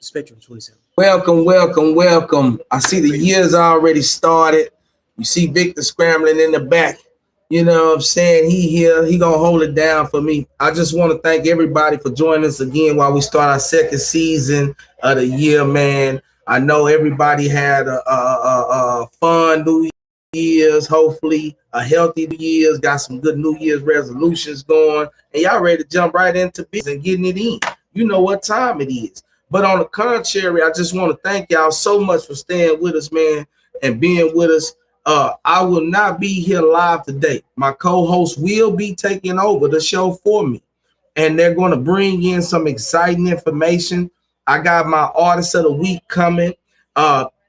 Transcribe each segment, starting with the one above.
Spectrum 27. Welcome. I see the year's already started. You see Victor scrambling in the back. You know what I'm saying? He here. He gonna hold it down for me. I just want to thank everybody for joining us again while we start our second season of the year, man. I know everybody had a fun New Year's, hopefully a healthy New Year's, got some good New Year's resolutions going, and y'all ready to jump right into business and getting it in. You know what time it is. But on the contrary, I just want to thank y'all so much for staying with us, man, and being with us. I will not be here live today. My co-host will be taking over the show for me, and they're going to bring in some exciting information. I got my artist of the week coming.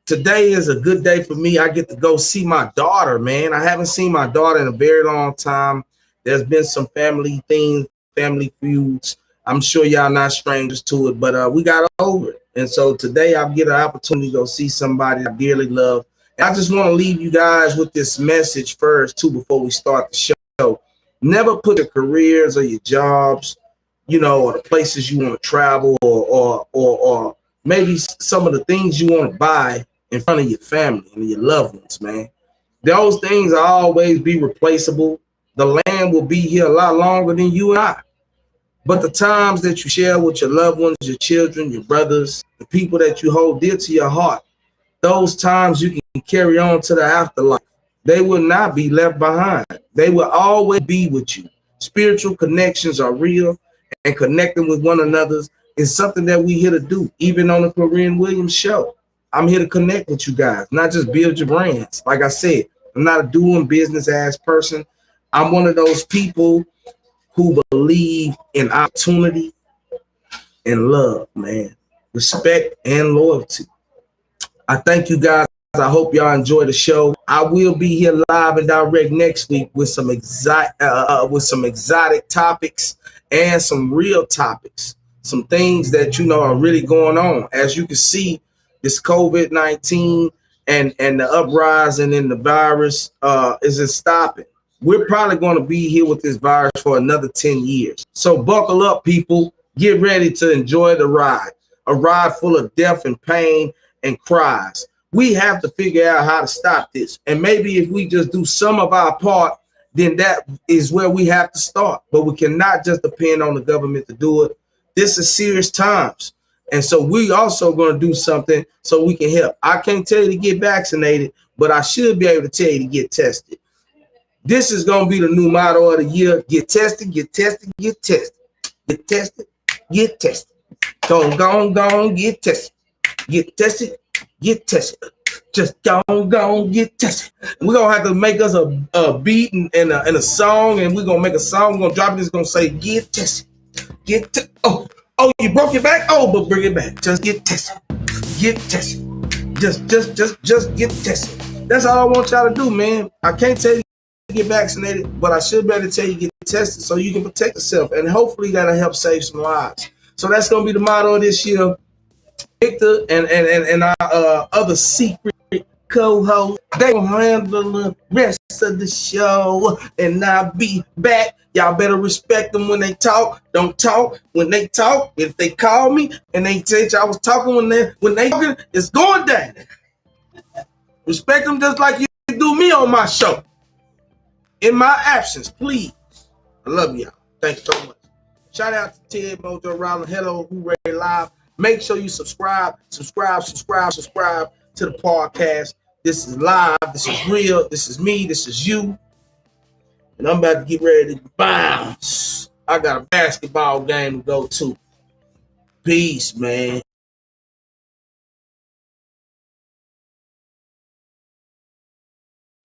Today is a good day for me. I get to go see my daughter, man. I haven't seen my daughter in a very long time. There's been some family things, family feuds. I'm sure y'all not strangers to it, but we got over it. And so today I'll get an opportunity to go see somebody I dearly love. And I just want to leave you guys with this message first, too, before we start the show. Never put your careers or your jobs, you know, or the places you want to travel or maybe some of the things you want to buy in front of your family and your loved ones, man. Those things will always be replaceable. The land will be here a lot longer than you and I. But the times that you share with your loved ones, your children, your brothers, the people that you hold dear to your heart, those times you can carry on to the afterlife. They will not be left behind. They will always be with you. Spiritual connections are real, and connecting with one another is something that we here to do, even on the Cluren Williams show. I'm here to connect with you guys, not just build your brands. Like I said, I'm not a doing business ass person. I'm one of those people who believe in opportunity and love, man, respect and loyalty. I thank you guys. I hope y'all enjoy the show. I will be here live and direct next week with some exotic topics and some real topics, some things that you know are really going on. As you can see, this COVID-19 and the uprising in the virus isn't stopping. We're probably going to be here with this virus for another 10 years. So buckle up, people. Get ready to enjoy the ride, a ride full of death and pain and cries. We have to figure out how to stop this. And maybe if we just do some of our part, then that is where we have to start. But we cannot just depend on the government to do it. This is serious times. And so we also going to do something so we can help. I can't tell you to get vaccinated, but I should be able to tell you to get tested. This is going to be the new motto of the year. Get tested, get tested, get tested. Get tested, get tested. Go on, get tested. Get tested, get tested. Just go on, get tested. We're going to have to make us a beat and a song, and we're going to make a song. We're going to drop it. It's going to say, get tested. Get tested. Oh, you broke your back? Oh, but bring it back. Just get tested. Get tested. Just get tested. That's all I want y'all to do, man. I can't tell you to get vaccinated, but I should be able to tell you to get tested so you can protect yourself, and hopefully that'll help save some lives. So that's going to be the motto of this year. Victor and our other secret co-host, they will handle the rest of the show, and I'll be back. Y'all better respect them when they talk. Don't talk when they talk. If they call me and they say I was talking when they talking, it's going down. Respect them just like you do me on my show. In my absence, please. I love y'all. Thanks so much. Shout out to Ted Mojo Rollin. HelloHoorayLive. Make sure you subscribe to the podcast. This is live. This is real. This is me. This is you. And I'm about to get ready to bounce. I got a basketball game to go to. Peace, man.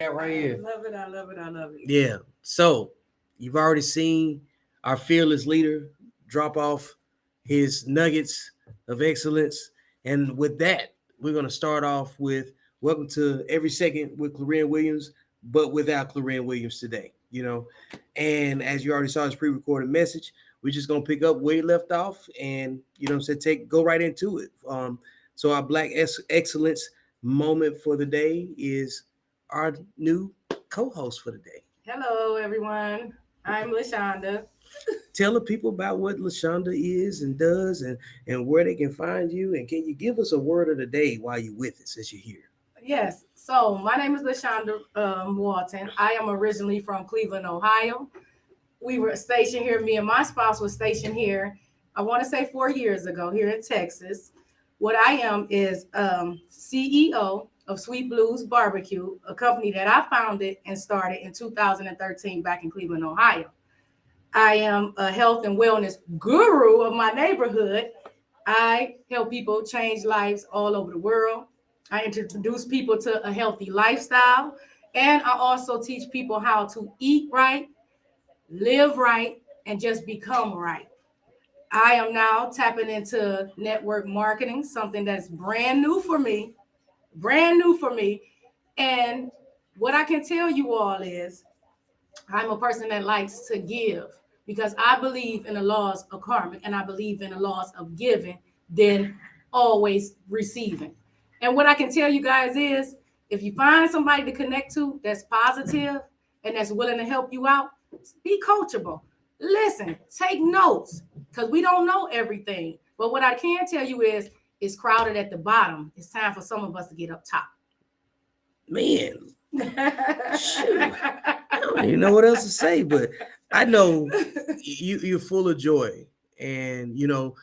Right here. I love it. Yeah. So you've already seen our fearless leader drop off his nuggets of excellence. And with that, we're going to start off with welcome to Every Second with Cluren Williams, but without Cluren Williams today, you know. And as you already saw his pre-recorded message, we're just going to pick up where he left off and, you know, go right into it. So our Black Excellence moment for the day is our new co-host for the day. Hello, everyone. I'm LaShonda. Tell the people about what LaShonda is and does and where they can find you. And can you give us a word of the day while you're with us since you're here? Yes. So my name is LaShonda Walton. I am originally from Cleveland, Ohio. We were stationed here. Me and my spouse was stationed here. I want to say 4 years ago here in Texas. What I am is CEO of Sweet Blues Barbecue, a company that I founded and started in 2013 back in Cleveland, Ohio. I am a health and wellness guru of my neighborhood. I help people change lives all over the world. I introduce people to a healthy lifestyle. And I also teach people how to eat right, live right, and just become right. I am now tapping into network marketing, something that's brand new for me, brand new for me. And what I can tell you all is I'm a person that likes to give because I believe in the laws of karma and I believe in the laws of giving, then always receiving. And what I can tell you guys is if you find somebody to connect to that's positive and that's willing to help you out, be coachable. Listen, take notes because we don't know everything. But what I can tell you is it's crowded at the bottom. It's time for some of us to get up top. Man, shoot. I don't even know what else to say, but I know you're full of joy, and you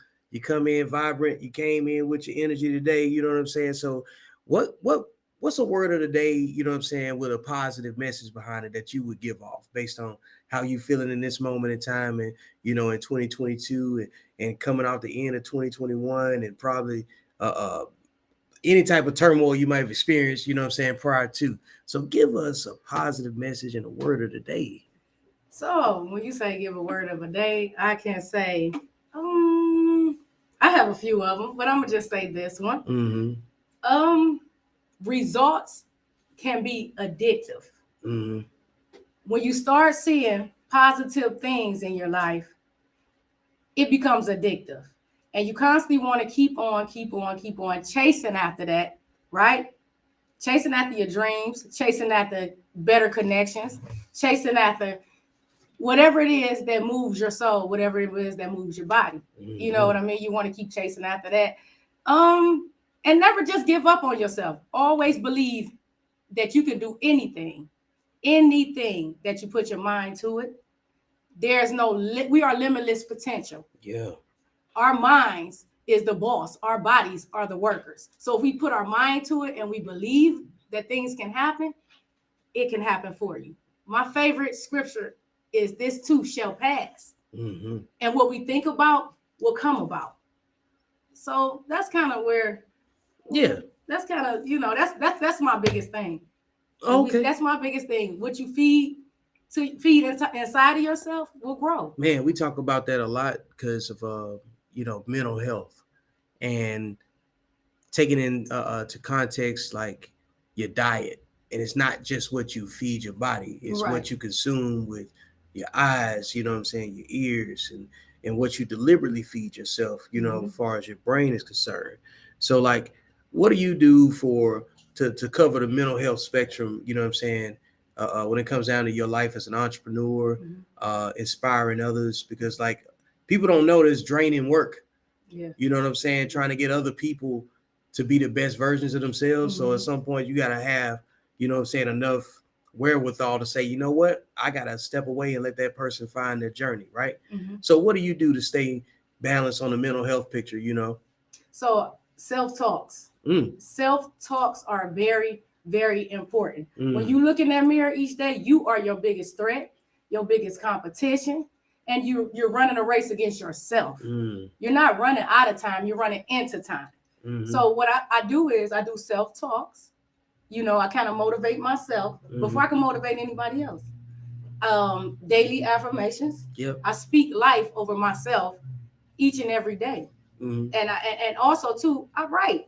come in vibrant. You came in with your energy today. You know what I'm saying? So, what's a word of the day? You know what I'm saying, with a positive message behind it that you would give off based on how you feeling in this moment in time, and in 2022, and coming out the end of 2021, and probably any type of turmoil you might have experienced, you know what I'm saying, prior to. So give us a positive message and a word of the day. So when you say give a word of a day, I can say, I have a few of them, but I'm gonna just say this one. Mm-hmm. Results can be addictive. Mm-hmm. When you start seeing positive things in your life, it becomes addictive. And you constantly want to keep on chasing after that, right? Chasing after your dreams, chasing after better connections, chasing after whatever it is that moves your soul, whatever it is that moves your body. Mm-hmm. You know what I mean? You want to keep chasing after that. And never just give up on yourself. Always believe that you can do anything that you put your mind to it. There's we are limitless potential. Yeah. Our minds is the boss. Our bodies are the workers. So if we put our mind to it and we believe that things can happen, it can happen for you. My favorite scripture is this too shall pass. Mm-hmm. And what we think about will come about. So that's kind of where, yeah, that's kind of, that's my biggest thing. Okay. That's my biggest thing. What you feed inside of yourself will grow. Man, we talk about that a lot because of mental health and taking in to context like your diet. And it's not just what you feed your body, it's Right. what you consume with your eyes, you know what I'm saying, your ears, and what you deliberately feed yourself, Mm-hmm. as far as your brain is concerned. So like, what do you do to cover the mental health spectrum, you know what I'm saying, when it comes down to your life as an entrepreneur, Mm-hmm. Inspiring others? Because like, people don't know this draining work. Yeah. You know what I'm saying? Trying to get other people to be the best versions of themselves. Mm-hmm. So at some point you got to have, you know what I'm saying, enough wherewithal to say, you know what, I got to step away and let that person find their journey. Right. Mm-hmm. So what do you do to stay balanced on the mental health picture, So self-talks. Self-talks are very, very important. When you look in that mirror each day, you are your biggest threat, your biggest competition, and you're running a race against yourself. You're not running out of time, you're running into time. So what I do is I do self-talks. I kind of motivate myself before I can motivate anybody else. Daily affirmations. Yep. I speak life over myself each and every day. And also too, I write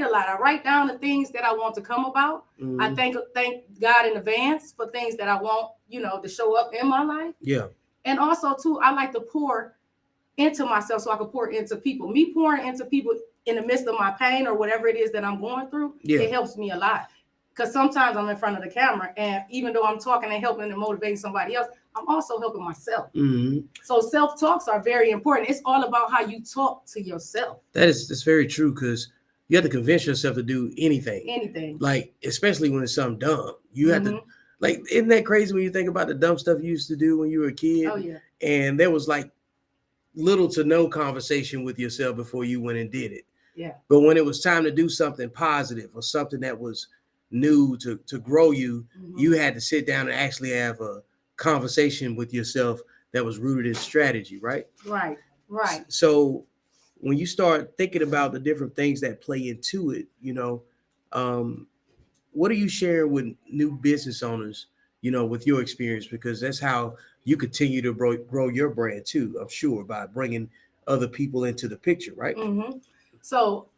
a lot. I write down the things that I want to come about. I thank God in advance for things that I want, to show up in my life. Yeah. And also too, I like to pour into myself so I can pour into people. Me pouring into people in the midst of my pain or whatever it is that I'm going through, it helps me a lot. Because sometimes I'm in front of the camera, and even though I'm talking and helping and motivating somebody else, I'm also helping myself. Mm-hmm. So self-talks are very important. It's all about how you talk to yourself. That's very true, because you have to convince yourself to do anything. Anything. Like, especially when it's something dumb. You have Mm-hmm. to, like, isn't that crazy when you think about the dumb stuff you used to do when you were a kid? Oh yeah. And there was like little to no conversation with yourself before you went and did it. Yeah. But when it was time to do something positive or something that was new to grow you, Mm-hmm. you had to sit down and actually have a conversation with yourself that was rooted in strategy, right? Right. Right. So when you start thinking about the different things that play into it, what do you share with new business owners, with your experience? Because that's how you continue to grow your brand too, I'm sure, by bringing other people into the picture, right? Mm-hmm. So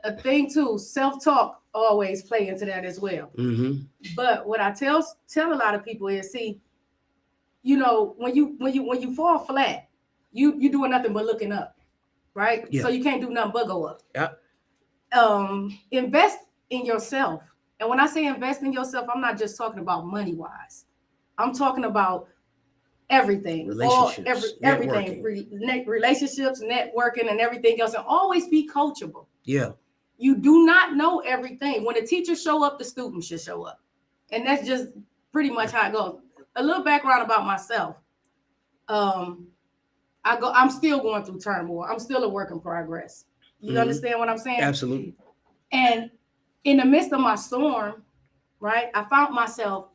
a thing too, self-talk always play into that as well. Mm-hmm. But what I tell a lot of people is, see, when you fall flat, you doing nothing but looking up, right? Yeah. So you can't do nothing but go up. Yeah. Invest in yourself. And when I say invest in yourself, I'm not just talking about money wise. I'm talking about everything, Relationships, everything, networking. relationships, networking, and everything else, and always be coachable. Yeah. You do not know everything. When the teachers show up, the students should show up, and that's just pretty much how it goes. A little background about myself. I'm still going through turmoil. I'm still a work in progress. You understand what I'm saying? Absolutely. And in the midst of my storm, right, I found myself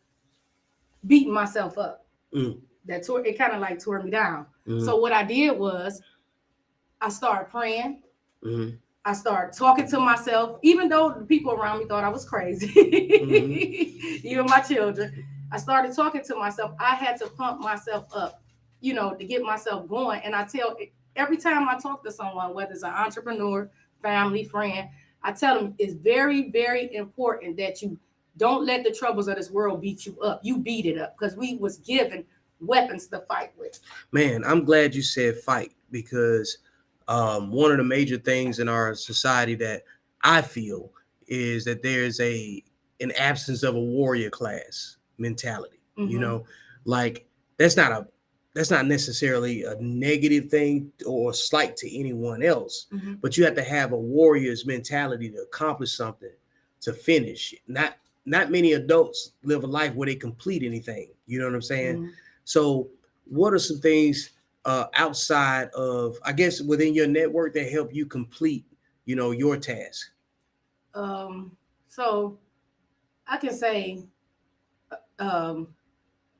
beating myself up. It kind of like tore me down. So what I did was I started praying. I started talking to myself, even though the people around me thought I was crazy, even my children. I started talking to myself. I had to pump myself up, to get myself going. And I tell every time I talk to someone, whether it's an entrepreneur, family, friend, I tell them it's very, very important that you don't let the troubles of this world beat you up. You beat it up, because we was given weapons to fight with. Man, I'm glad you said fight, because one of the major things in our society that I feel is that there's an absence of a warrior class mentality. Like that's not necessarily a negative thing or slight to anyone else, but you have to have a warrior's mentality to accomplish something, to finish. Not many adults live a life where they complete anything. You know what I'm saying? So what are some things outside of, I guess, within your network that help you complete, your task? So I can say,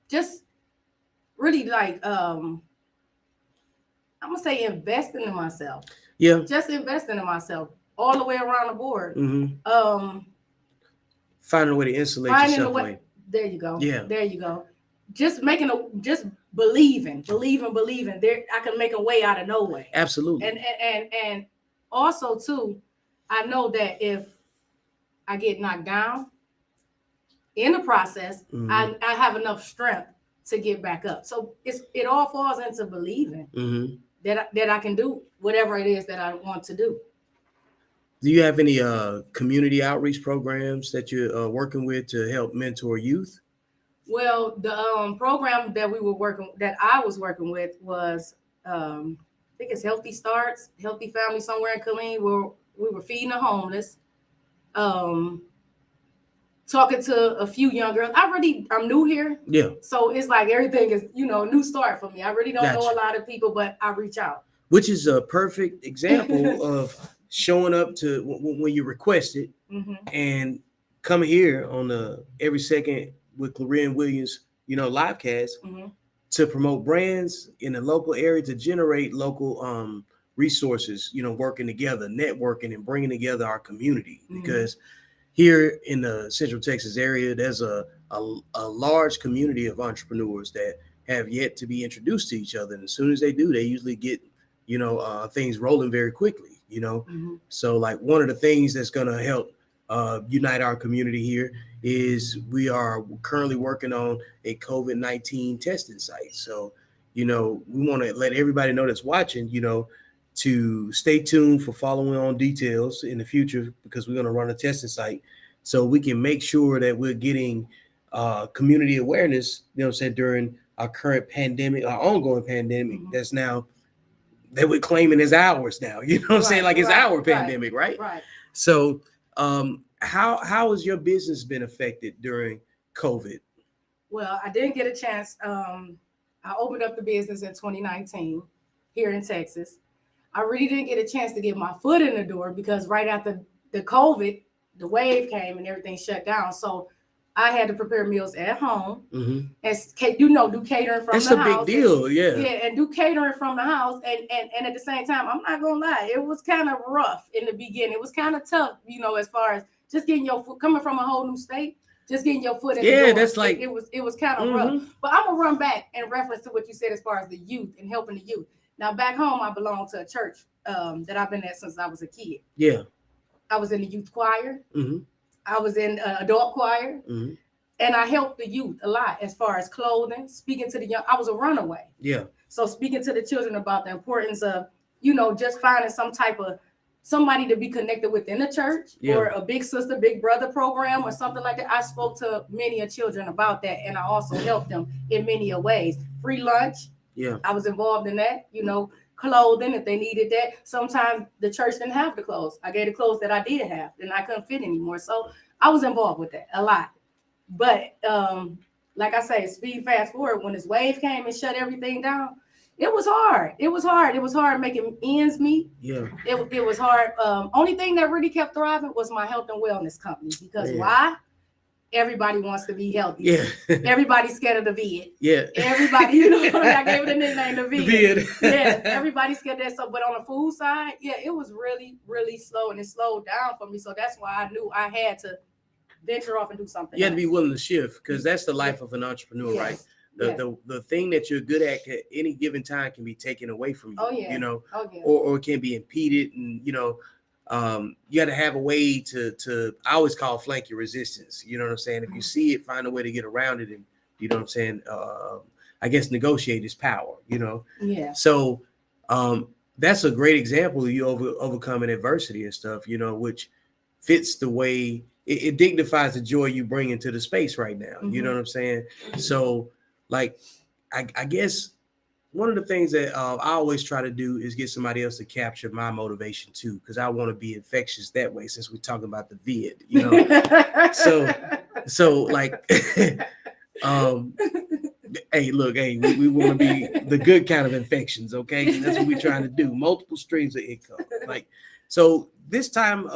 just really like, I'm gonna say investing in myself. Yeah. Just investing in myself all the way around the board. Finding a way to insulate yourself. There you go. Yeah. There you go. Just believing. There, I can make a way out of no way. Absolutely. And also too, I know that if I get knocked down in the process, I have enough strength to get back up. So it all falls into believing that I can do whatever it is that I want to do. Do you have any community outreach programs that you're working with to help mentor youth? Well, the program that I was working with was, I think it's Healthy Starts, Healthy Family somewhere in Cluren, where we were feeding the homeless, talking to a few young girls. I'm new here. Yeah. So it's like everything is, new start for me. I really don't know a lot of people, but I reach out. Which is a perfect example of showing up to when you request it and come here on the Every Second with Cluren Williams, live cast to promote brands in the local area, to generate local resources, working together, networking, and bringing together our community. Because here in the Central Texas area, there's a large community of entrepreneurs that have yet to be introduced to each other. And as soon as they do, they usually get, things rolling very quickly, So like one of the things that's going to help unite our community here is we are currently working on a COVID-19 testing site. So, we want to let everybody know that's watching, to stay tuned for following on details in the future, because we're going to run a testing site so we can make sure that we're getting community awareness, during our current pandemic, our ongoing pandemic, that's now that we're claiming as ours now. You know what I'm saying? Like it's our pandemic, right? Right. So how has your business been affected during COVID? Well, I didn't get a chance. I opened up the business in 2019 here in Texas. I really didn't get a chance to get my foot in the door because right after the COVID, the wave came and everything shut down. So I had to prepare meals at home and do catering from That's the a house. big deal, and do catering from the house. And at the same time, I'm not gonna lie, it was kind of rough in the beginning. It was kind of tough, as far as just getting your foot coming from a whole new state. Just getting your foot in the door. That's like it was kind of rough. But I'm gonna run back in reference to what you said as far as the youth and helping the youth. Now back home, I belong to a church that I've been at since I was a kid. Yeah, I was in the youth choir. I was in adult choir, and I helped the youth a lot as far as clothing, speaking to the young. I was a runaway. Yeah. So speaking to the children about the importance of just finding some type of somebody to be connected within the church or a big sister, big brother program or something like that. I spoke to many children about that, and I also helped them in many ways. Free lunch. Yeah. I was involved in that, clothing if they needed that. Sometimes the church didn't have the clothes. I gave the clothes that I did have, and I couldn't fit anymore. So I was involved with that a lot. But like I say, speed fast forward, when this wave came and shut everything down, it was hard. It was hard making ends meet. Yeah. It was hard. Only thing that really kept thriving was my health and wellness company. Because why? Everybody wants to be healthy. Yeah. Everybody's scared of the vid. Yeah. Everybody, I gave it a nickname, the vid. The Yeah. Everybody's scared of that. So, but on the food side, it was really, really slow, and it slowed down for me. So that's why I knew I had to venture off and do something. You had to be willing to shift, because that's the life of an entrepreneur, right? The thing that you're good at any given time can be taken away from you. Or can be impeded, and you got to have a way to I always call flank your resistance. You know what I'm saying? If you see it, find a way to get around it, and you know what I'm saying. I guess negotiate is power. Yeah. So that's a great example of you overcoming adversity and stuff. Which fits the way it dignifies the joy you bring into the space right now. You know what I'm saying? So, like, I guess one of the things that I always try to do is get somebody else to capture my motivation too, because I want to be infectious that way. Since we're talking about the vid, so like, hey, look, we want to be the good kind of infections, okay? That's what we're trying to do. Multiple streams of income, like. So this time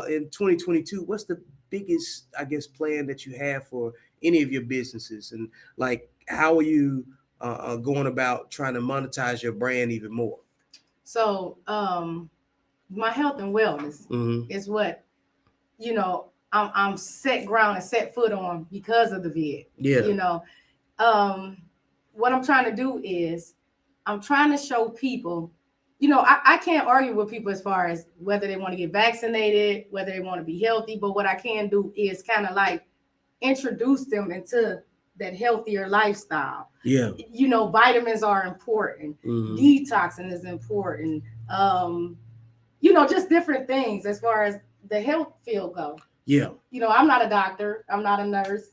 in 2022, what's the biggest, I guess, plan that you have for any of your businesses, and like, how are you going about trying to monetize your brand even more? So my health and wellness is what I'm set ground and set foot on because of the vid. Yeah. What I'm trying to do is I'm trying to show people. I can't argue with people as far as whether they want to get vaccinated, whether they want to be healthy, but what I can do is kind of like introduce them into that healthier lifestyle. Yeah. Vitamins are important. Detoxing is important. Just different things as far as the health field go. Yeah. I'm not a doctor. I'm not a nurse,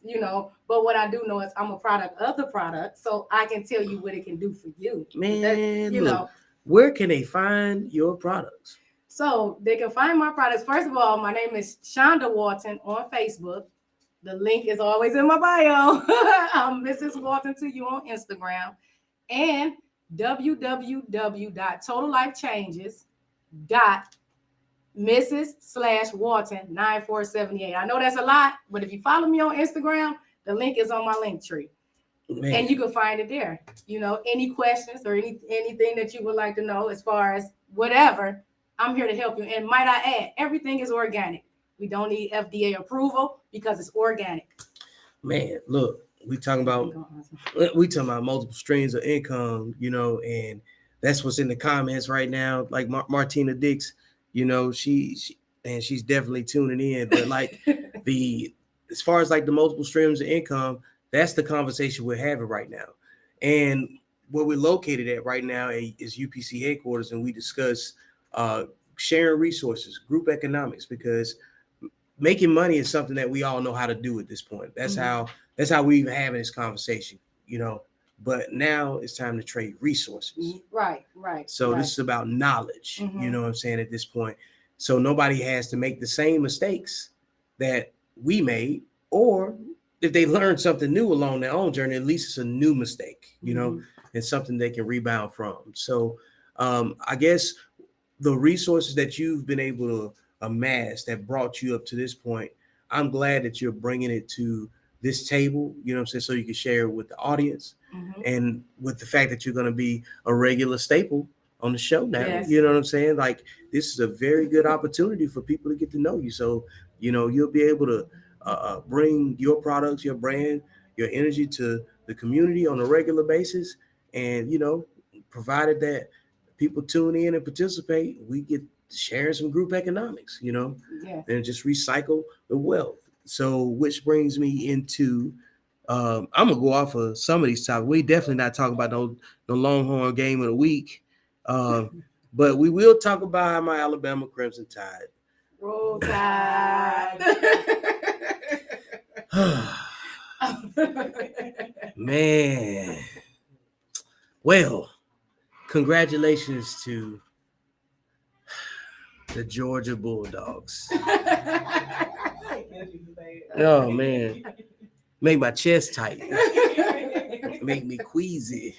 but what I do know is I'm a product of the product. So I can tell you what it can do for you. Man, where can they find your products? So they can find my products. First of all, my name is Shonda Walton on Facebook. The link is always in my bio. I'm Mrs. Walton to you on Instagram, and www.totallifechanges.Mrs./Walton9478. I know that's a lot, but if you follow me on Instagram, the link is on my link tree. Man. And you can find it there. Any questions or anything that you would like to know as far as whatever, I'm here to help you. And might I add, everything is organic. We don't need FDA approval because it's organic. Man, look, we talking about multiple streams of income, and that's what's in the comments right now. Like Martina Dix, she's definitely tuning in. But like as far as like the multiple streams of income, that's the conversation we're having right now. And where we're located at right now is UPC headquarters, and we discuss sharing resources, group economics, because making money is something that we all know how to do at this point. That's how we even having this conversation. but now it's time to trade resources. Right. So this is about knowledge, Mm-hmm. you know what I'm saying, at this point. So nobody has to make the same mistakes that we made, or if they learn something new along their own journey, at least it's a new mistake, you know, and something they can rebound from. So I guess the resources that you've been able to amass that brought you up to this point, I'm glad that you're bringing it to this table, you know what I'm saying, so you can share it with the audience. And with the fact that you're going to be a regular staple on the show now, Yes. you know what I'm saying? Like, this is a very good opportunity for people to get to know you. So, you know, you'll be able to bring your products, your brand, your energy to the community on a regular basis. And, you know, provided that people tune in and participate, we get sharing some group economics, you know, and just recycle the wealth. So, which brings me into, I'm gonna go off of some of these topics. We definitely not talking about the Longhorn game of the week, but we will talk about my Alabama Crimson Tide. Roll Tide. Man, well, congratulations to the Georgia Bulldogs. Oh man, make my chest tight, make me queasy.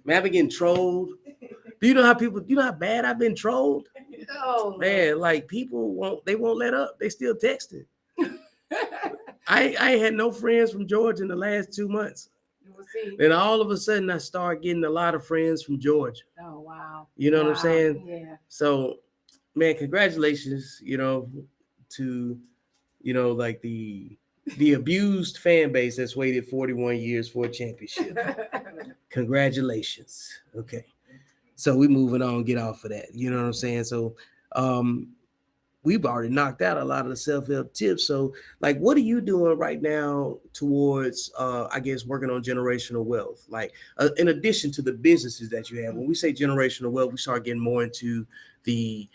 Man, I've been getting trolled. Do you know how bad I've been trolled? Oh Man, like people won't let up. They still texting. I ain't had no friends from Georgia in the last 2 months. Then all of a sudden I start getting a lot of friends from Georgia. Oh wow. You know what I'm saying? Yeah. So, man, congratulations, you know, to, you know, like the abused fan base that's waited 41 years for a championship. Congratulations. Okay. So we moving on, get off of that. You know what I'm saying? So we've already knocked out a lot of the self-help tips. So, like, what are you doing right now towards, I guess, working on generational wealth? Like, in addition to the businesses that you have, when we say generational wealth, we start getting more into the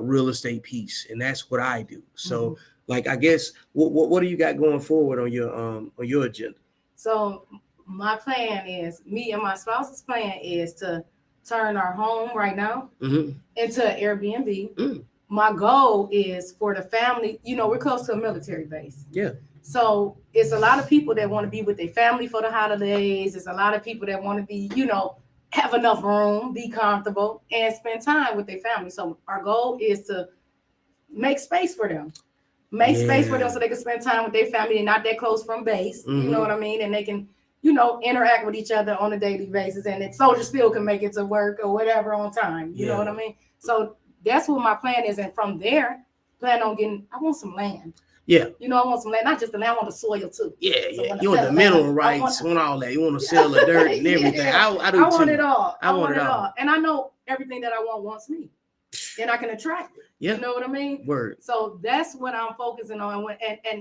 real estate piece, and that's what I do. So, like, I guess, what do you got going forward on your agenda? So, my plan is, me and my spouse's plan is to turn our home right now into an Airbnb. My goal is for the family, you know, we're close to a military base. Yeah. So it's a lot of people that want to be with their family for the holidays. It's a lot of people that want to be, you know, have enough room, be comfortable, and spend time with their family. So our goal is to make space for them. Make space for them so they can spend time with their family and not that close from base. You know what I mean? And they can, you know, interact with each other on a daily basis. And that soldiers still can make it to work or whatever on time. You know what I mean? So that's what my plan is. And from there, plan on I want some land. Yeah. You know, I want some land, not just the land, I want the soil too. Yeah, so yeah. You want the mineral rights, want all that. You want to sell the dirt and everything. I do too. I want it all. I want it all. And I know everything that I want wants me. And I can attract it. Yeah. You know what I mean? Word. So that's what I'm focusing on.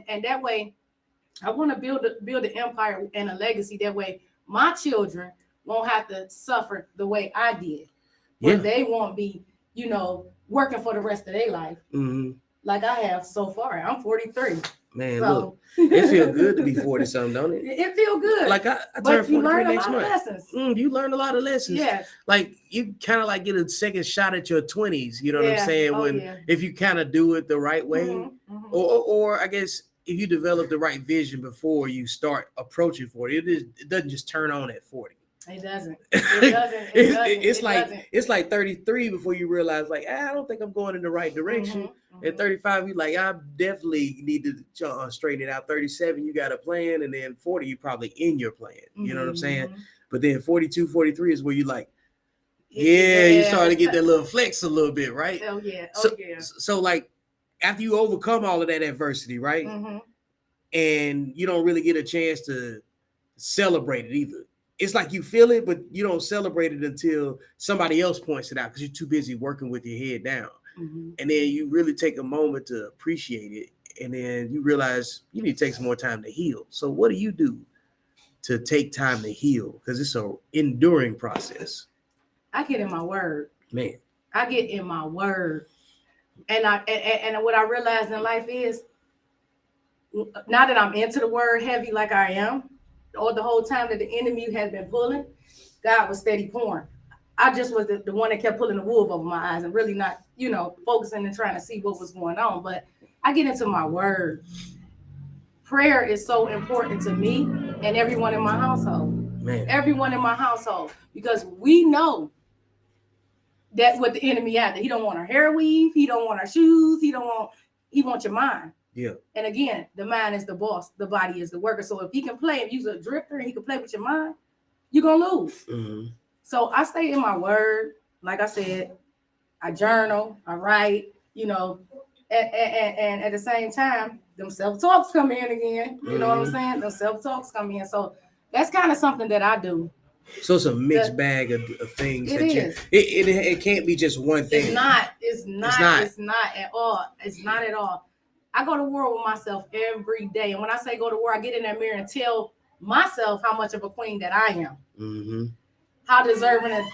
And that way, I want to build an empire and a legacy. That way, my children won't have to suffer the way I did. Where they won't be, you know, working for the rest of their life. Like I have so far. I'm 43. Man, so, look, it feels good to be 40 something, don't it? It feels good. Like I turned 43 next month. You learn a lot of lessons. Yes. Like you kind of like get a second shot at your 20s. You know what I'm saying? If you kind of do it the right way, or I guess if you develop the right vision before you start approaching 40, it doesn't just turn on at 40. It doesn't. It's like 33 before you realize, like, I don't think I'm going in the right direction. At 35, you like, I definitely need to straighten it out. 37, you got a plan, and then 40, you probably in your plan. You know what I'm saying? But then 42, 43 is where you like, you start to get that little flex a little bit, right? Oh yeah. So like after you overcome all of that adversity, right? And you don't really get a chance to celebrate it either. It's like you feel it, but you don't celebrate it until somebody else points it out because you're too busy working with your head down. And then you really take a moment to appreciate it. And then you realize you need to take some more time to heal. So what do you do to take time to heal? Because it's an enduring process. I get in my word. Man. I get in my word. And what I realized in life is, now that I'm into the word heavy like I am, or the whole time that the enemy had been pulling, God was steady pouring. I just was the one that kept pulling the wool over my eyes and really not, focusing and trying to see what was going on. But I get into my word. Prayer is so important to me and everyone in my household. Man. Everyone in my household, because we know that what the enemy after. He don't want our hair weave. He don't want our shoes. He wants your mind. Yeah. And again, the mind is the boss. The body is the worker. So if he can play and use a drifter and he can play with your mind, you're going to lose. Mm-hmm. So I stay in my word. Like I said, I journal, I write, and at the same time, them self-talks come in again. You know what I'm saying? Them self-talks come in. So that's kind of something that I do. So it's a mixed bag of things. It can't be just one thing. It's not at all. It's not at all. I go to war with myself every day. And when I say go to war, I get in that mirror and tell myself how much of a queen that I am. Mm-hmm. How deserving of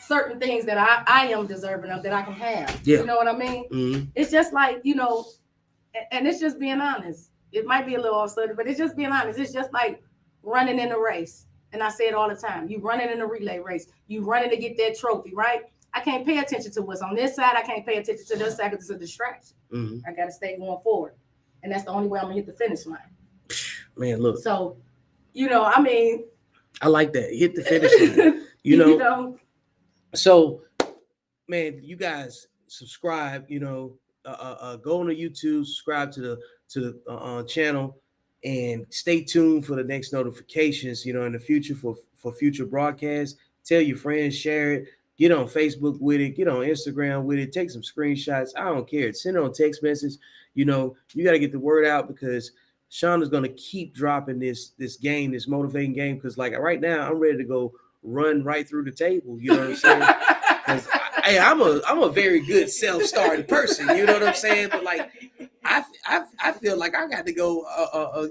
certain things that I am deserving of that I can have. Yeah. You know what I mean? Mm-hmm. It's just like, and it's just being honest. It might be a little off-study, but it's just being honest. It's just like running in a race. And I say it all the time. You running in a relay race. You running to get that trophy, right? I can't pay attention to what's on this side. I can't pay attention to this side because it's a distraction. Mm-hmm. I got to stay going forward. And that's the only way I'm going to hit the finish line. Man, look. So, I like that. Hit the finish line. So, man, you guys subscribe, go on to YouTube, subscribe to the channel, and stay tuned for the next notifications, in the future for future broadcasts. Tell your friends, share it, get on Facebook with it, get on Instagram with it, take some screenshots. I don't care. Send it on text message. You got to get the word out because Shonda's going to keep dropping this game, this motivating game. Because like right now, I'm ready to go run right through the table. You know what I'm saying? Because I'm a very good self-starting person. You know what I'm saying? But like, I feel like I got to go,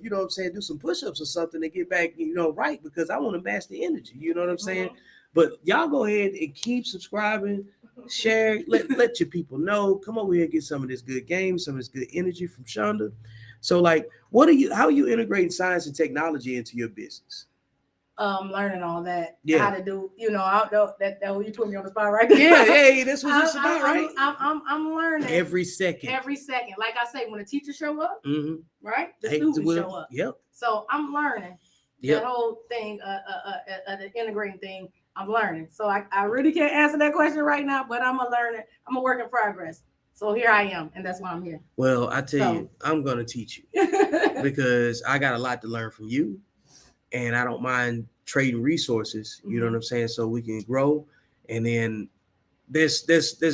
you know what I'm saying, do some push-ups or something to get back, right, because I want to match the energy. You know what I'm saying? Mm-hmm. But y'all go ahead and keep subscribing, share, let your people know. Come over here and get some of this good game, some of this good energy from Shonda. So, like, how are you integrating science and technology into your business? Learning all that, yeah. How to do, I don't that you put me on the spot right there. Yeah, that's what it's about, right? I'm learning every second. Like I say, when the teacher show up, mm-hmm. right, the students show up. Yep. So I'm learning that whole thing, the integrating thing. I'm learning. So I really can't answer that question right now, but I'm learning. I'm a work in progress. So here I am, and that's why I'm here. Well, I tell you, I'm gonna teach you because I got a lot to learn from you. And I don't mind trading resources, you know what I'm saying? So we can grow. And then there's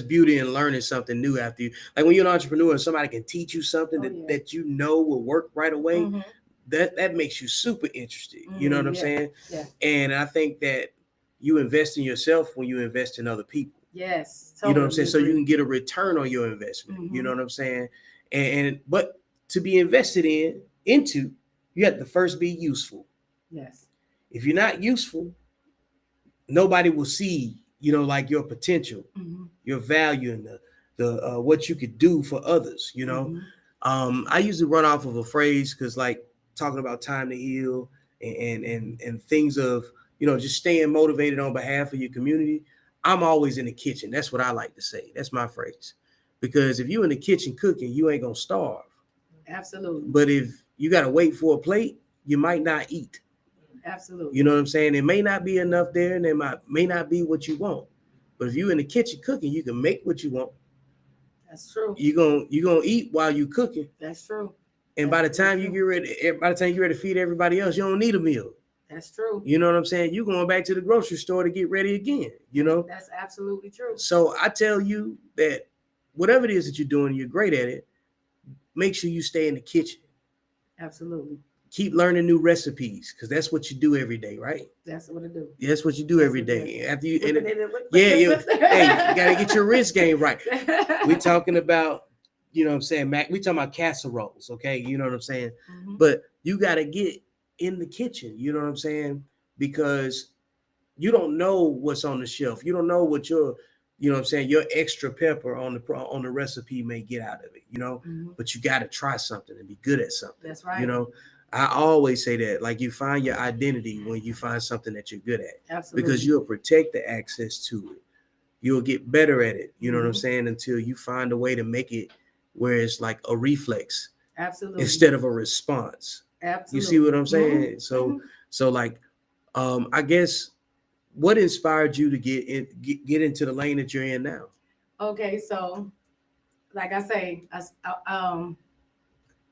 beauty in learning something new after you. Like when you're an entrepreneur and somebody can teach you something that will work right away, that makes you super interested. You know what I'm saying? Yeah. And I think that you invest in yourself when you invest in other people. Yes. Totally. You know what I'm saying? So you can get a return on your investment. You know what I'm saying? But to be invested into, you have to first be useful. Yes. If you're not useful, nobody will see, like your potential, your value, and the what you could do for others. I usually run off of a phrase because, like, talking about time to heal and things of just staying motivated on behalf of your community. I'm always in the kitchen. That's what I like to say. That's my phrase. Because if you're in the kitchen cooking, you ain't gonna starve. Absolutely. But if you gotta wait for a plate, you might not eat. Absolutely. You know what I'm saying? It may not be enough there, and it may not be what you want. But if you're in the kitchen cooking, you can make what you want. That's true. You're gonna eat while you cooking. That's true. And by the time you get ready to feed everybody else, you don't need a meal. That's true. You know what I'm saying? You're going back to the grocery store to get ready again. That's absolutely true. So I tell you that whatever it is that you're doing, you're great at it. Make sure you stay in the kitchen. Absolutely. Keep learning new recipes because that's what you do every day, right? That's what I do. Yeah, that's what you do every day. After you, hey, you gotta get your wrist game right. We're talking about, what I'm saying, Mac. We talking about casseroles, okay? You know what I'm saying? But you gotta get in the kitchen. You know what I'm saying? Because you don't know what's on the shelf. You don't know what your extra pepper on the recipe may get out of it. But you got to try something and be good at something. That's right. I always say that, like, you find your identity when you find something that you're good at, Absolutely. because you'll protect the access to it. You'll get better at it. You know what I'm saying? Until you find a way to make it where it's like a reflex Absolutely. instead of a response. Absolutely. You see what I'm saying? So like, I guess what inspired you to get into the lane that you're in now? Okay, so like I say, I'm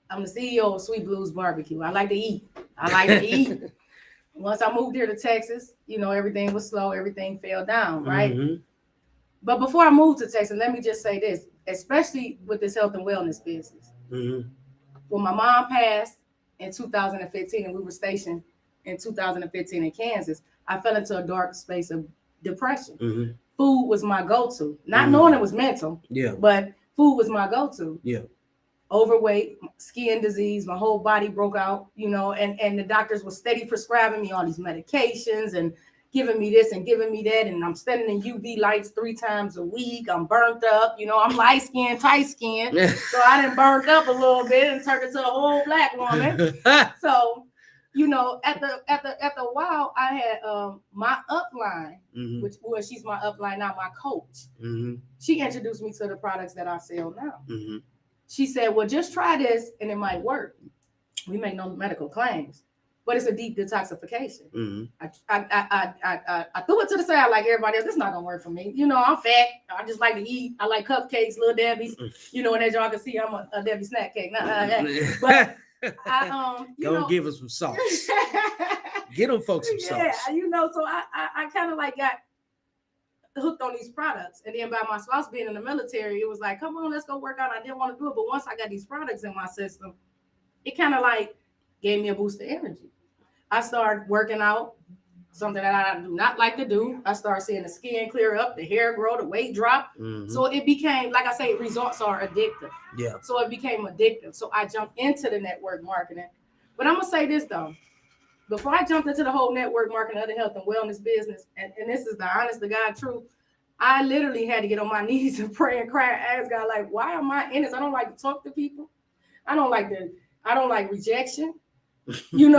the CEO of Sweet Blues Barbecue. I like to eat. Once I moved here to Texas, everything was slow. Everything fell down, right? Mm-hmm. But before I moved to Texas, let me just say this, especially with this health and wellness business. Mm-hmm. When my mom passed in 2015 and we were stationed in 2015 in Kansas, I fell into a dark space of depression. Mm-hmm. Food was my go-to, not knowing it was mental, but food was my go-to. Yeah. Overweight, skin disease, my whole body broke out, and the doctors were steady prescribing me all these medications and giving me this and giving me that. And I'm standing in UV lights 3 times a week. I'm burnt up, I'm light skinned, tight skinned. So I done burnt up a little bit and turned into a whole black woman. So, at the while, I had my upline, which she's my upline now, my coach. Mm-hmm. She introduced me to the products that I sell now. Mm-hmm. She said, well, just try this and it might work. We make no medical claims, but it's a deep detoxification. Mm-hmm. I threw it to the side like everybody else. It's not going to work for me. I'm fat. I just like to eat. I like cupcakes, Little Debbie's. And as y'all can see, I'm a Debbie snack cake. But Don't give us some sauce. Get them folks some sauce. Yeah, so I kind of like got hooked on these products. And then by my spouse being in the military, it was like, come on, let's go work out. I didn't want to do it. But once I got these products in my system, it kind of like gave me a boost of energy. I started working out, something that I do not like to do. I started seeing the skin clear up, the hair grow, the weight drop. Mm-hmm. So it became, like I say, results are addictive. Yeah. So it became addictive. So I jumped into the network marketing. But I'm going to say this, though. Before I jumped into the whole network marketing of the health and wellness business, and this is the honest to God truth, I literally had to get on my knees and pray and cry and ask God, like, why am I in this? I don't like to talk to people. I don't like rejection. You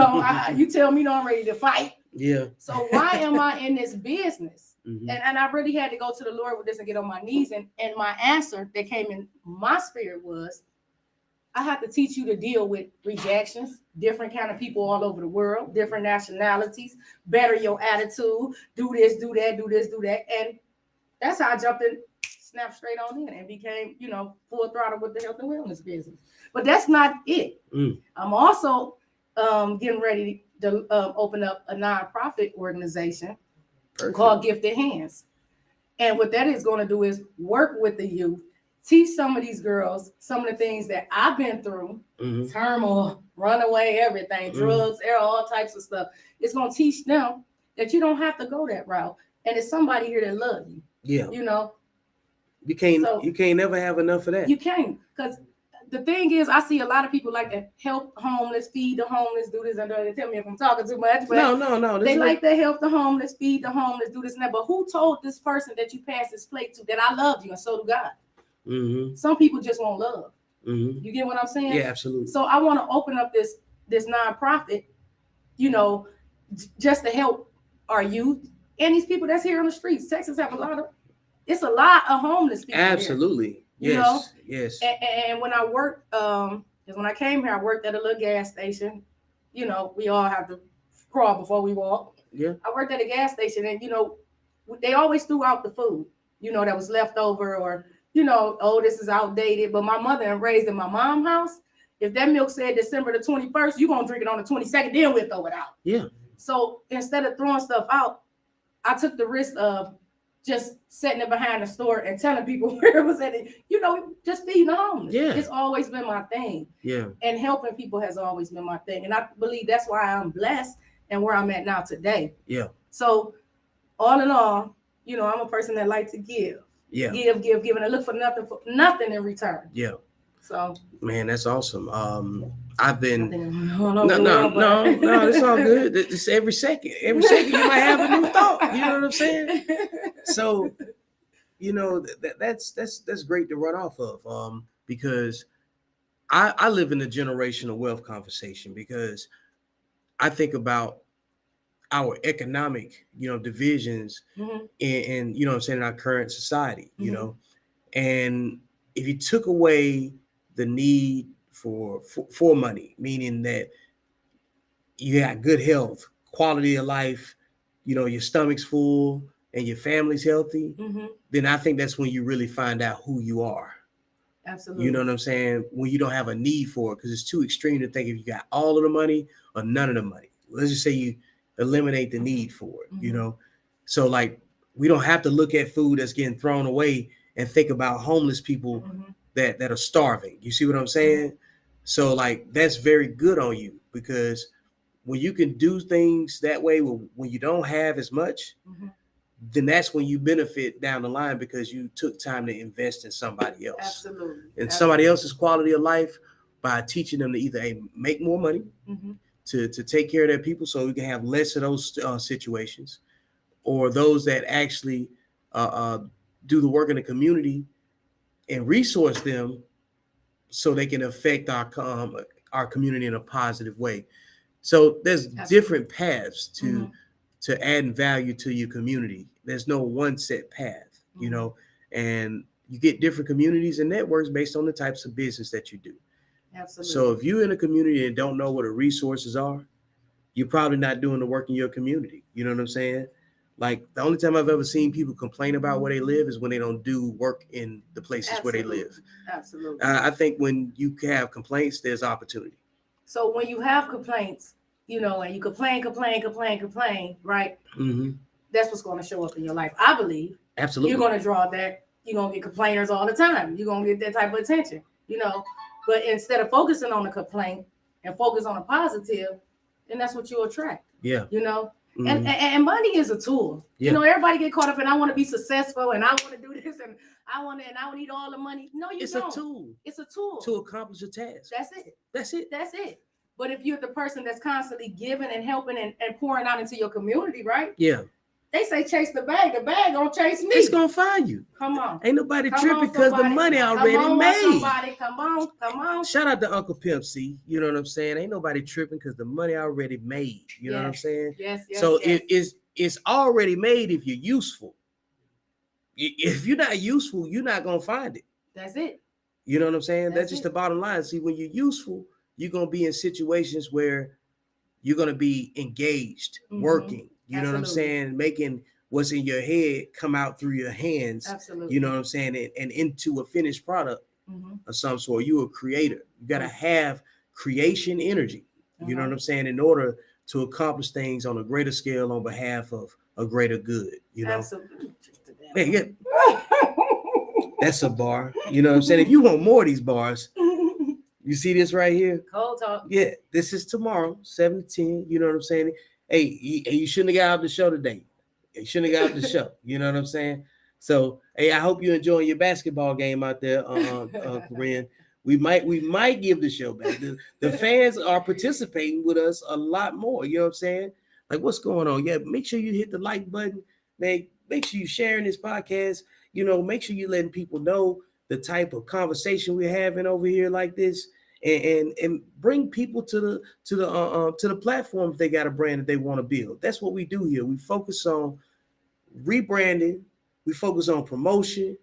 tell me I'm ready to fight. Yeah. So why am I in this business? Mm-hmm. And I really had to go to the Lord with this and get on my knees. And my answer that came in my spirit was, I have to teach you to deal with rejections, different kind of people all over the world, different nationalities, better your attitude, do this, do that, do this, do that. And that's how I jumped in, snapped straight on in and became, full throttle with the health and wellness business. But that's not it. I'm also getting ready to open up a nonprofit organization called Gifted Hands. And what that is going to do is work with the youth, teach some of these girls some of the things that I've been through, turmoil, runaway, everything, drugs, all types of stuff. It's going to teach them that you don't have to go that route. And it's somebody here that loves you. Yeah. You can't never have enough of that. You can't. Because the thing is, I see a lot of people like to help the homeless, feed the homeless, do this and that. They tell me if I'm talking too much. But no. They like to help the homeless, feed the homeless, do this and that. But who told this person that you pass this plate to that I love you and so do God? Mm-hmm. Some people just want love. Mm-hmm. You get what I'm saying? Yeah, absolutely. So I want to open up this nonprofit, just to help our youth and these people that's here on the streets. Texas have a lot of homeless people. Absolutely. Here, yes. And when I worked, because when I came here, I worked at a little gas station. We all have to crawl before we walk. Yeah. I worked at a gas station, and they always threw out the food, that was left over, or this is outdated. But my mother and raised in my mom's house, if that milk said December the 21st, you're going to drink it on the 22nd, then we'll throw it out. Yeah. So instead of throwing stuff out, I took the risk of just setting it behind the store and telling people where it was at. Just feeding the homeless. Yeah. It's always been my thing. Yeah. And helping people has always been my thing. And I believe that's why I'm blessed and where I'm at now today. Yeah. So all in all, I'm a person that likes to give. Yeah. Give, and I look for nothing in return. Yeah. So, man, that's awesome. I've been no, it's all good. It's every second you might have a new thought. You know what I'm saying? So, that's great to run off of. Because I live in the generational wealth conversation because I think about our economic, divisions in you know what I'm saying, in our current society, and if you took away the need for money, meaning that you got good health, quality of life, your stomach's full and your family's healthy, then I think that's when you really find out who you are. Absolutely. You know what I'm saying? When you don't have a need for it, because it's too extreme to think if you got all of the money or none of the money. Let's just say you eliminate the need for it, So like we don't have to look at food that's getting thrown away and think about homeless people that are starving. You see what I'm saying? So like that's very good on you, because when you can do things that way, when you don't have as much, then that's when you benefit down the line, because you took time to invest in somebody else. Absolutely. And somebody else's quality of life by teaching them to either make more money, to take care of their people so we can have less of those situations, or those that actually do the work in the community and resource them so they can affect our community in a positive way. So there's different paths to adding value to your community. There's no one set path, and you get different communities and networks based on the types of business that you do. Absolutely. So if you're in a community and don't know what the resources are, you're probably not doing the work in your community. You know what I'm saying? Like the only time I've ever seen people complain about where they live is when they don't do work in the places where they live. Absolutely. I think when you have complaints, there's opportunity. So when you have complaints, and you complain, right? That's what's going to show up in your life. I believe. Absolutely. You're going to draw that. You're going to get complainers all the time. You're going to get that type of attention, But instead of focusing on the complaint and focus on the positive, then that's what you attract. Yeah. And money is a tool. Yeah. Everybody get caught up in I want to be successful and I want to do this and I need all the money. No, you don't. It's a tool. It's a tool to accomplish a task. That's it. But if you're the person that's constantly giving and helping and pouring out into your community, right? Yeah. They say chase the bag gonna chase me. It's gonna find you. Come on. Ain't nobody tripping because the money already made. Come on. Shout out to Uncle Pimp C. You know what I'm saying? Ain't nobody tripping because the money already made. You know what I'm saying? Yes. So it's already made if you're useful. If you're not useful, you're not gonna find it. That's it. You know what I'm saying? That's just the bottom line. See, when you're useful, you're gonna be in situations where you're gonna be engaged, working. You know what I'm saying? Making what's in your head come out through your hands. Absolutely. You know what I'm saying? And into a finished product of some sort. You're a creator. You got to have creation energy. You know what I'm saying? In order to accomplish things on a greater scale on behalf of a greater good. Absolutely. Hey, that's a bar. You know what I'm saying? If you want more of these bars, you see this right here? Cold talk. Yeah, this is tomorrow, 7 to 10. You know what I'm saying? Hey, you shouldn't have got out the show today. You shouldn't have got out the show. You know what I'm saying? So, hey, I hope you enjoy your basketball game out there, Cluren. We might give the show back. The fans are participating with us a lot more. You know what I'm saying? Like, what's going on? Yeah, make sure you hit the like button. Make sure you sharing this podcast. Make sure you letting people know the type of conversation we're having over here like this. And bring people to the platform if they got a brand that they want to build. That's what we do here. We focus on rebranding, we focus on promotion,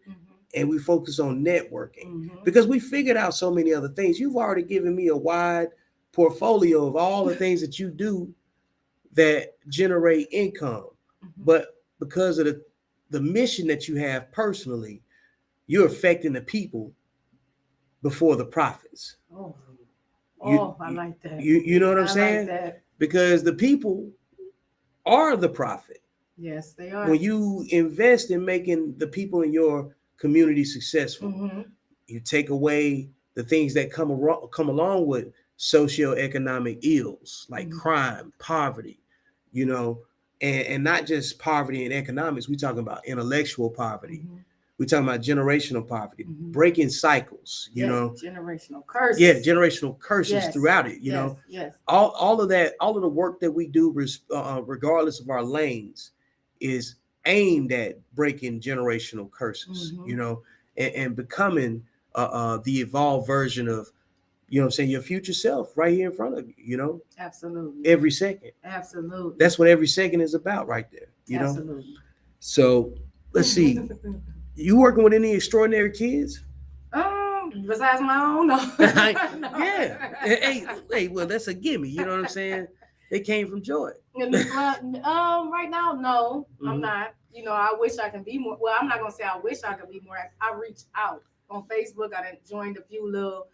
and we focus on networking because we figured out so many other things. You've already given me a wide portfolio of all the things that you do that generate income, but because of the mission that you have personally, you're affecting the people before the profits. I like that. You know what I'm saying? Like that. Because the people are the profit. Yes, they are. When you invest in making the people in your community successful, you take away the things that come along with socioeconomic ills like crime, poverty, and not just poverty in economics. We're talking about intellectual poverty. We're talking about generational poverty, breaking cycles, generational curses. Yeah, generational curses throughout it, Yes. All of that, all of the work that we do, regardless of our lanes, is aimed at breaking generational curses, and becoming the evolved version of you know what I'm saying, your future self right here in front of you, you know, Absolutely. every second. Absolutely. That's what every second is about right there, you know? Absolutely. So let's see. You working with any extraordinary kids? Besides my own, no. Yeah. Hey, well, that's a gimme. You know what I'm saying? They came from joy. Right now, no, I'm Mhm. not. You know, I wish I can be more. Well, I'm not gonna say I wish I could be more. I reached out on Facebook. I joined a few little,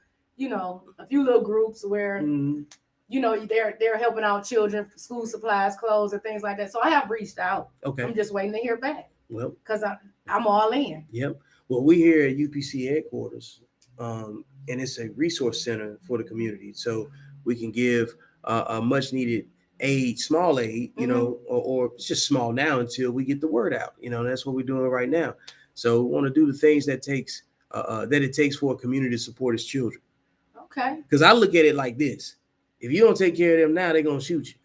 groups where Mhm. they're helping out children for school supplies, clothes, and things like that. So I have reached out. Okay. I'm just waiting to hear back. Well, because I'm all in. Yep. Well, we here at UPC headquarters, and it's a resource center for the community, so we can give a much needed aid, small aid, you know, or it's just small now until we get the word out. You know, that's what we're doing right now. So we want to do the things that it takes for a community to support its children. Okay. Because I look at it like this: if you don't take care of them now, they're gonna shoot you.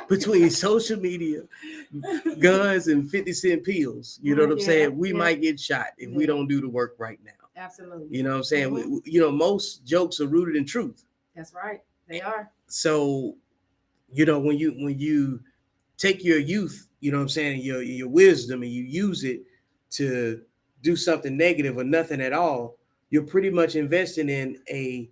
Between social media, guns, and 50-cent pills, you know what I'm saying? We might get shot if we don't do the work right now. Absolutely. You know what I'm saying? Most jokes are rooted in truth. That's right. They are. So, when you take your youth, you know what I'm saying, your wisdom, and you use it to do something negative or nothing at all, you're pretty much investing in a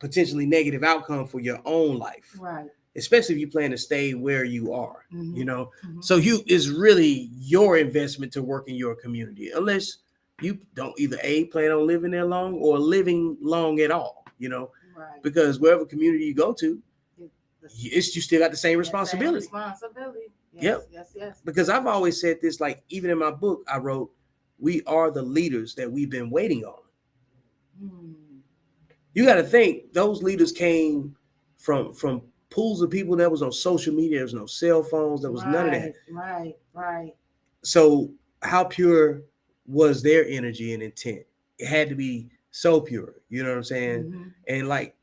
potentially negative outcome for your own life. Right. Especially if you plan to stay where you are, you know. So it's really your investment to work in your community, unless you don't either plan on living there long or living long at all, you know. Right. Because wherever community you go to, you still got the same responsibility. Yes, Yep. Yes. Because I've always said this, like even in my book, I wrote, "We are the leaders that we've been waiting on." You got to think those leaders came from pools of people that was on social media. There was no cell phones. There was none of that. Right. So how pure was their energy and intent? It had to be so pure. You know what I'm saying? And like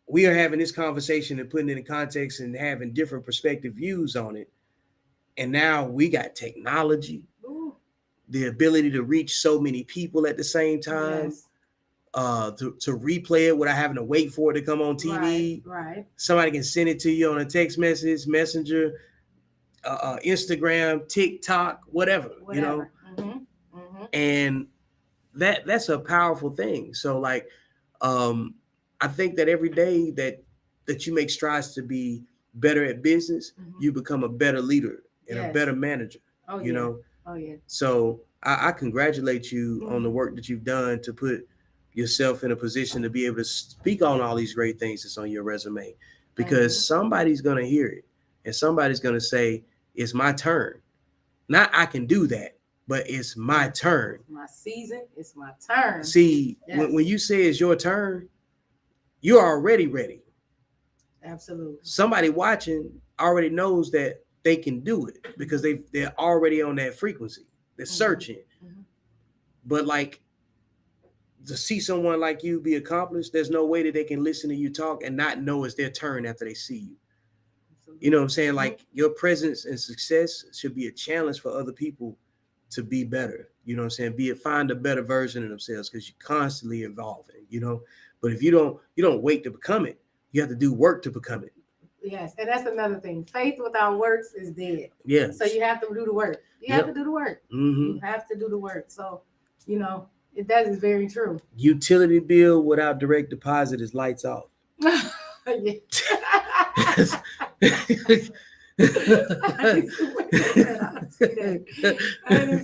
we are having this conversation and putting it in context and having different perspective views on it. And now we got technology, the ability to reach so many people at the same time. Yes. To replay it without having to wait for it to come on TV. Right. Somebody can send it to you on a text message, messenger, Instagram, TikTok, whatever. You know. And that's a powerful thing. So like, I think that every day that you make strides to be better at business, you become a better leader and a better manager. You know. Oh yeah. So I congratulate you on the work that you've done to put yourself in a position to be able to speak on all these great things that's on your resume, because somebody's going to hear it and somebody's going to say, it's my turn. Not I can do that, but it's my turn. My season, it's my turn. See, when you say it's your turn, you're already ready. Absolutely. Somebody watching already knows that they can do it because they're already on that frequency. They're searching. But like, to see someone like you be accomplished, there's no way that they can listen to you talk and not know it's their turn after they see you. You know what I'm saying? Like your presence and success should be a challenge for other people to be better. You know what I'm saying? Find a better version of themselves, because you're constantly evolving, you know. But if you don't wait to become it, you have to do work to become it. Yes, and that's another thing. Faith without works is dead. Yeah. So you have to do the work. You have to do the work. You have to do the work. So, that is very true. Utility bill without direct deposit is lights off. I didn't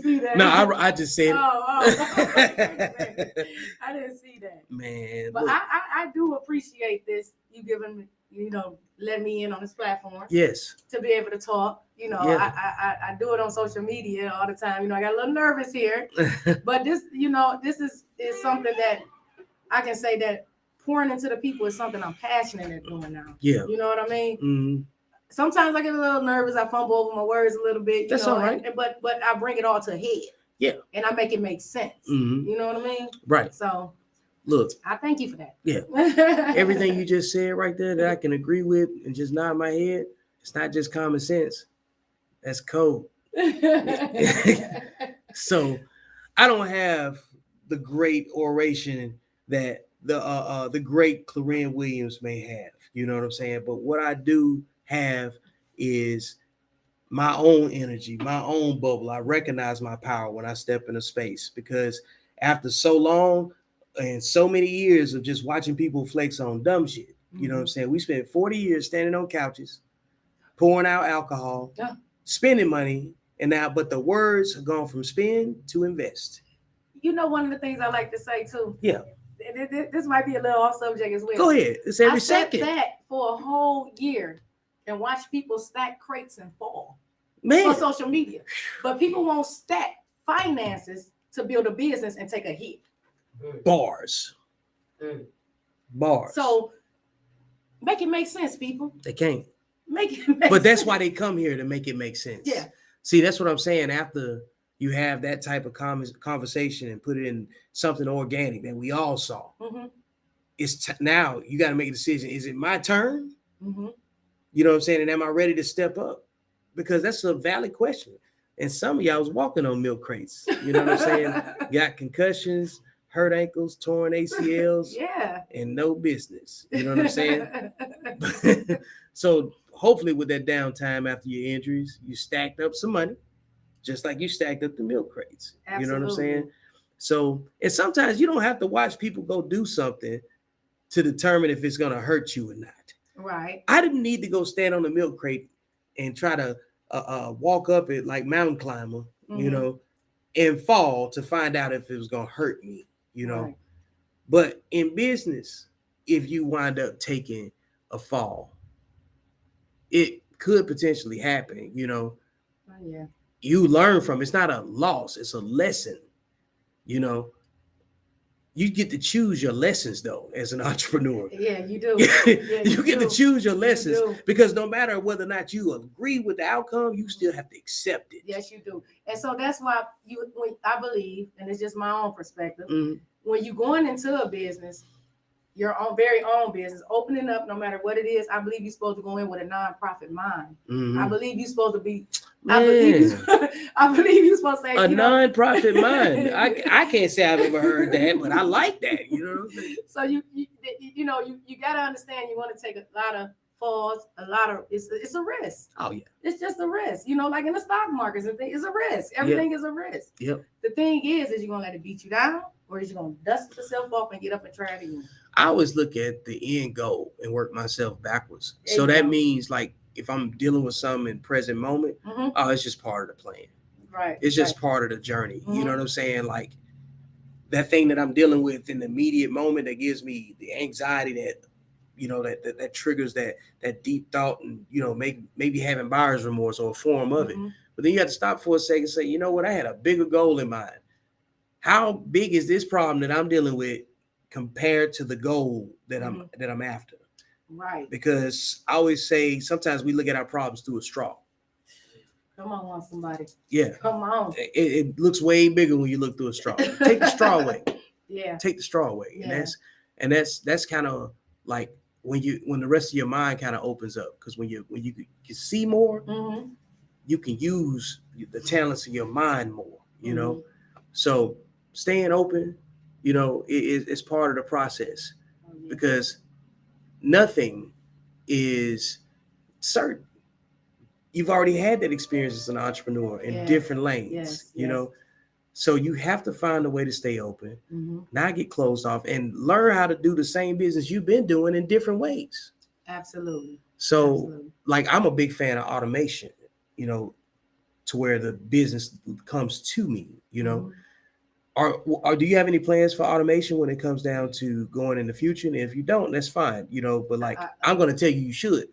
see that. No, I just said it. I didn't see that. Man. But I do appreciate this. You giving me, let me in on this platform. Yes. To be able to talk. I do it on social media all the time. I got a little nervous here. But this, this is something that I can say that pouring into the people is something I'm passionate at doing now. Yeah. You know what I mean? Sometimes I get a little nervous. I fumble over my words a little bit. That's all right. But I bring it all to a head. Yeah. And I make it make sense. You know what I mean? Right. So look, I thank you for that. Yeah. Everything you just said right there that I can agree with and just nod my head, it's not just common sense. That's code. So I don't have the great oration that the great Cluren Williams may have. You know what I'm saying? But what I do have is my own energy, my own bubble. I recognize my power when I step in a space, because after so long and so many years of just watching people flex on dumb shit, you know what I'm saying? We spent 40 years standing on couches, pouring out alcohol, spending money, and now, but the words have gone from spend to invest. You know, one of the things I like to say too. Yeah. This might be a little off subject as well. Go ahead. It's every second. I sat for a whole year and watch people stack crates and fall Man. on social media, but people won't stack finances to build a business and take a hit. Bars. Bars. So make it make sense, people. They can't. Make it make But that's sense. why they come here, to make it make sense. Yeah. See, that's what I'm saying. After you have that type of conversation and put it in something organic that we all saw, it's now you got to make a decision. Is it my turn? You know what I'm saying? And am I ready to step up? Because that's a valid question. And some of y'all was walking on milk crates. You know what I'm saying? Got concussions, hurt ankles, torn ACLs, and no business. You know what I'm saying? So hopefully with that downtime after your injuries, you stacked up some money, just like you stacked up the milk crates. Absolutely. You know what I'm saying? So, and sometimes you don't have to watch people go do something to determine if it's going to hurt you or not. Right. I didn't need to go stand on the milk crate and try to walk up it like mountain climber, you know, and fall to find out if it was going to hurt me, you know. Right. But in business, if you wind up taking a fall, it could potentially happen, you know. Oh, yeah. You learn from it. It's not a loss, it's a lesson, you know. You get to choose your lessons though as an entrepreneur. Yeah, you do. You get to choose your lessons, because no matter whether or not you agree with the outcome, you still have to accept it. Yes, you do. And so that's why I believe, and it's just my own perspective, when you're going into a business, your own very own business, opening up, no matter what it is, I believe you're supposed to go in with a nonprofit mind. I believe you're supposed to be. I believe you're supposed to say a nonprofit mind. I can't say I've ever heard that, but I like that. You know what I'm saying? So you got to understand. You want to take a lot of falls, it's a risk. Oh yeah, it's just a risk. You know, like in the stock markets and things, it's a risk. Everything is a risk. Yep. The thing is you gonna let it beat you down, or is you gonna dust yourself off and get up and try it again? I always look at the end goal and work myself backwards. So that means, like, if I'm dealing with something in present moment, it's just part of the plan. Right. It's just part of the journey. You know what I'm saying? Like that thing that I'm dealing with in the immediate moment that gives me the anxiety that, you know, that triggers that deep thought and, you know, maybe having buyer's remorse or a form of it. But then you have to stop for a second and say, you know what? I had a bigger goal in mind. How big is this problem that I'm dealing with compared to the goal that I'm after? Right. Because I always say sometimes we look at our problems through a straw. Come on, somebody. Yeah. Come on. It looks way bigger when you look through a straw. Take the straw away. Yeah. Take the straw away. Yeah. And that's kind of like when the rest of your mind kind of opens up, because when you can see more, you can use the talents of your mind more, you know. So staying open, you know, it's part of the process, because nothing is certain. You've already had that experience as an entrepreneur in different lanes, you know. So you have to find a way to stay open, not get closed off, and learn how to do the same business you've been doing in different ways. Absolutely. So, like, I'm a big fan of automation, you know, to where the business comes to me, you know. Or do you have any plans for automation when it comes down to going in the future? And if you don't, that's fine, you know. But like, I'm going to tell you should,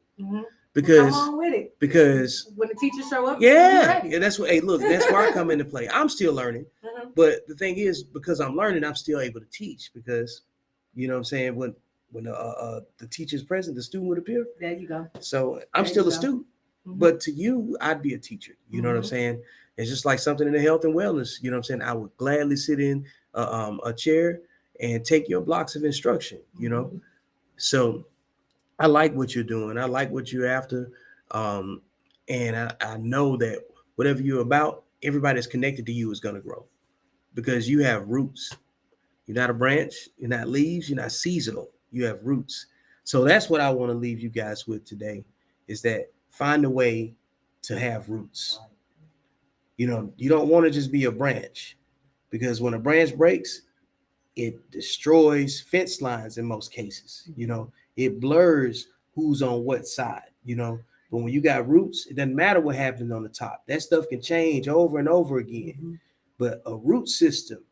because come on with it. Because when the teachers show up, yeah, that's what. Hey, look, that's where I come into play. I'm still learning, but the thing is, because I'm learning, I'm still able to teach. Because, you know what I'm saying, when the teacher's present, the student would appear. There you go. So I'm still a student, but to you, I'd be a teacher. You know what I'm saying? It's just like something in the health and wellness. You know what I'm saying? I would gladly sit in a chair and take your blocks of instruction, you know? So I like what you're doing. I like what you're after. And I know that whatever you're about, everybody that's connected to you is going to grow, because you have roots You're not a branch, you're not leaves, you're not seasonal. You have roots. So that's what I want to leave you guys with today, is that find a way to have roots. You know, you don't want to just be a branch, because when a branch breaks, it destroys fence lines in most cases. You know, it blurs who's on what side, you know. But when you got roots, it doesn't matter what happens on the top. That stuff can change over and over again. Mm-hmm. But a root system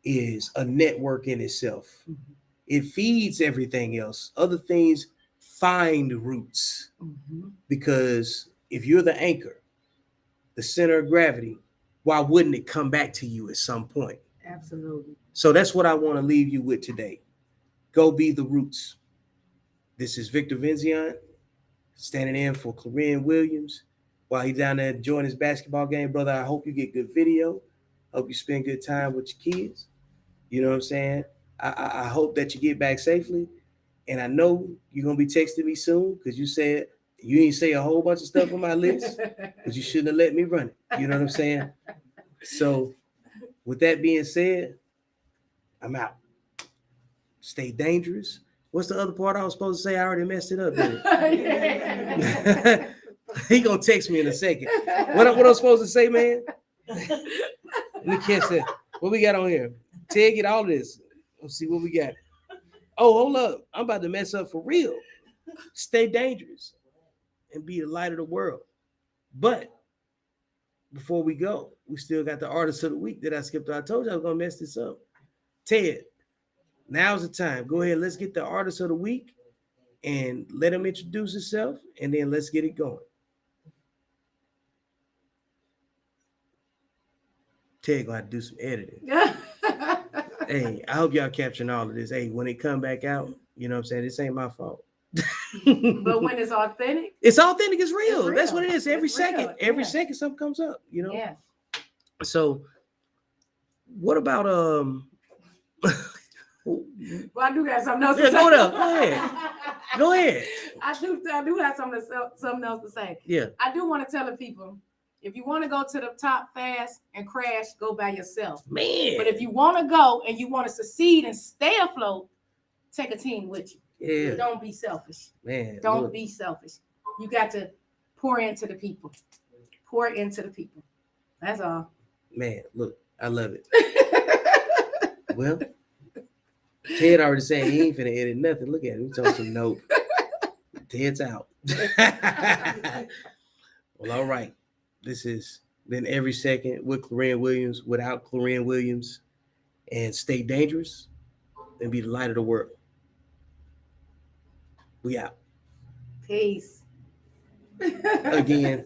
is a network in itself. Mm-hmm. It feeds everything else. Other things find roots. Mm-hmm. Because if you're the anchor, the center of gravity, why wouldn't it come back to you at some point? Absolutely. So that's what I want to leave you with today. Go be the roots. This is Victor Vinziant, standing in for Cluren Williams while he's down there enjoying his basketball game. Brother, I hope you get good video. Hope you spend good time with your kids. You know what I'm saying? I hope that you get back safely. And I know you're going to be texting me soon, because you said you didn't say a whole bunch of stuff on my list, but you shouldn't have let me run it. You know what I'm saying? So with that being said, I'm out. Stay dangerous. What's the other part I was supposed to say? I already messed it up. He gonna text me in a second. What I'm supposed to say, man? Let me catch that. What we got on here? Ted, get all this. Let's see what we got. Oh, hold up. I'm about to mess up for real. Stay dangerous and be the light of the world. But before we go, we still got the artist of the week that I skipped. I told you I was gonna mess this up. Ted, now's the time. Go ahead. Let's get the artist of the week and let him introduce himself, and then let's get it going. Ted gonna have to do some editing. Hey, I hope y'all capturing all of this. Hey, when it come back out, you know what I'm saying? This ain't my fault. But when it's authentic, it's real. That's what it is. Every second second something comes up, you know? Yeah. So what about well, I do got something else to say. Go ahead. I do have something else to say. Yeah. I do want to tell the people, if you want to go to the top fast and crash, go by yourself. Man. But if you want to go and you want to succeed and stay afloat, take a team with you. Yeah. But don't be selfish. Man. Don't be selfish. You got to pour into the people. Pour into the people. That's all. Man, look, I love it. Well, Ted already saying he ain't finna edit nothing. Look at him. He's talking some nope. Ted's out. Well, all right. This has been Every Second with Cluren Williams, without Cluren Williams. And stay dangerous and be the light of the world. We out. Peace. Again.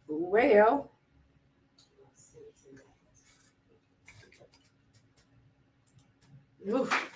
Well. Oof.